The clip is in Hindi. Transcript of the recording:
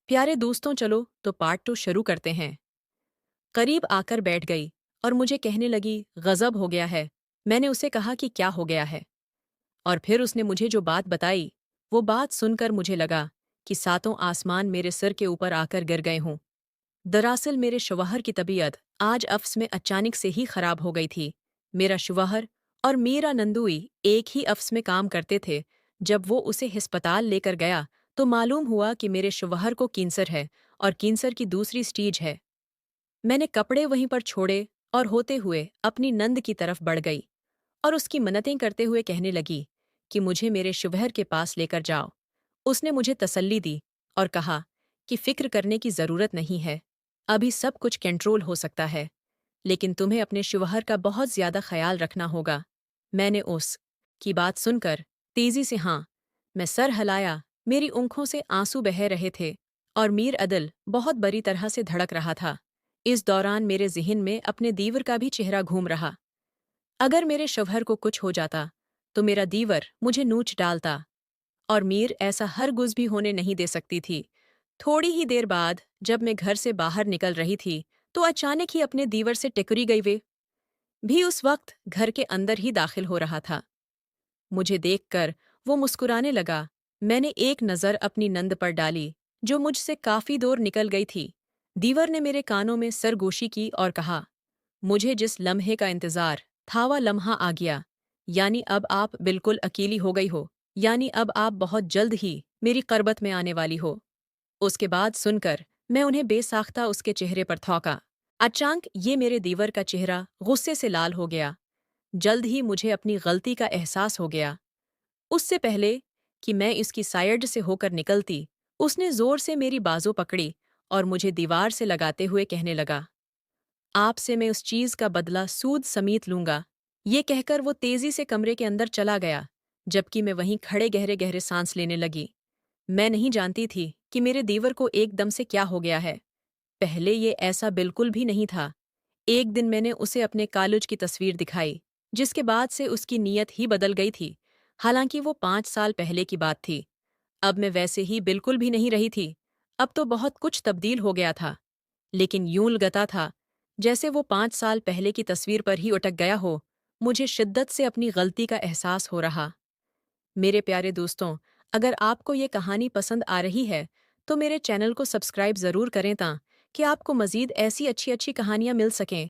प्यारे दोस्तों, चलो तो पार्ट 2 शुरू करते हैं। करीब आकर बैठ गई और मुझे कहने लगी, गजब हो गया है। मैंने उसे कहा कि क्या हो गया है, और फिर उसने मुझे जो बात बताई, वो बात सुनकर मुझे लगा कि सातों आसमान मेरे सिर के ऊपर आकर गिर गए हों। दरअसल मेरे शौहर की तबीयत आज अफ्स में अचानक से ही खराब हो गई थी। मेरा शौहर और मीरा नंदुई एक ही अफ्स में काम करते थे। जब वो उसे हिस्पताल लेकर गया तो मालूम हुआ कि मेरे शौहर को कैंसर है, और कैंसर की दूसरी स्टेज है। मैंने कपड़े वहीं पर छोड़े और होते हुए अपनी नंद की तरफ बढ़ गई और उसकी मन्नतें करते हुए कहने लगी कि मुझे मेरे शौहर के पास लेकर जाओ। उसने मुझे तसल्ली दी और कहा कि फिक्र करने की जरूरत नहीं है, अभी सब कुछ कंट्रोल हो सकता है, लेकिन तुम्हें अपने शौहर का बहुत ज्यादा ख्याल रखना होगा। मैंने उस की बात सुनकर तेजी से हाँ, मैं सर हिलाया। मेरी आंखों से आंसू बह रहे थे और मीर अदल बहुत बुरी तरह से धड़क रहा था। इस दौरान मेरे जिहन में अपने दीवर का भी चेहरा घूम रहा। अगर मेरे शौहर को कुछ हो जाता तो मेरा दीवर मुझे नूच डालता, और मीर ऐसा हरगिज़ भी होने नहीं दे सकती थी। थोड़ी ही देर बाद जब मैं घर से बाहर निकल रही थी तो अचानक ही अपने दीवर से टिकरी गई। वे भी उस वक्त घर के अंदर ही दाखिल हो रहा था। मुझे देखकर वो मुस्कुराने लगा। मैंने एक नज़र अपनी नंद पर डाली जो मुझसे काफी दूर निकल गई थी। दीवर ने मेरे कानों में सरगोशी की और कहा, मुझे जिस लम्हे का इंतजार था वह लम्हा आ गया। यानी अब आप बिल्कुल अकेली हो गई हो, यानी अब आप बहुत जल्द ही मेरी करबत में आने वाली हो। उसके बाद सुनकर मैं उन्हें बेसाख्ता उसके चेहरे पर थौका। अचानक ये मेरे दीवर का चेहरा गुस्से से लाल हो गया। जल्द ही मुझे अपनी गलती का एहसास हो गया। उससे पहले कि मैं इसकी साइड से होकर निकलती, उसने जोर से मेरी बाजू पकड़ी और मुझे दीवार से लगाते हुए कहने लगा, आपसे मैं उस चीज का बदला सूद समेत लूंगा। ये कहकर वो तेजी से कमरे के अंदर चला गया, जबकि मैं वहीं खड़े गहरे गहरे सांस लेने लगी। मैं नहीं जानती थी कि मेरे देवर को एकदम से क्या हो गया है। पहले ये ऐसा बिल्कुल भी नहीं था। एक दिन मैंने उसे अपने कॉलेज की तस्वीर दिखाई, जिसके बाद से उसकी नीयत ही बदल गई थी। हालांकि वो 5 साल पहले की बात थी। अब मैं वैसे ही बिल्कुल भी नहीं रही थी। अब तो बहुत कुछ तब्दील हो गया था, लेकिन यूं लगता था जैसे वो 5 साल पहले की तस्वीर पर ही अटक गया हो। मुझे शिद्दत से अपनी गलती का एहसास हो रहा। मेरे प्यारे दोस्तों, अगर आपको ये कहानी पसंद आ रही है तो मेरे चैनल को सब्सक्राइब ज़रूर करें ताकि आपको मज़ीद ऐसी अच्छी अच्छी कहानियाँ मिल सकें।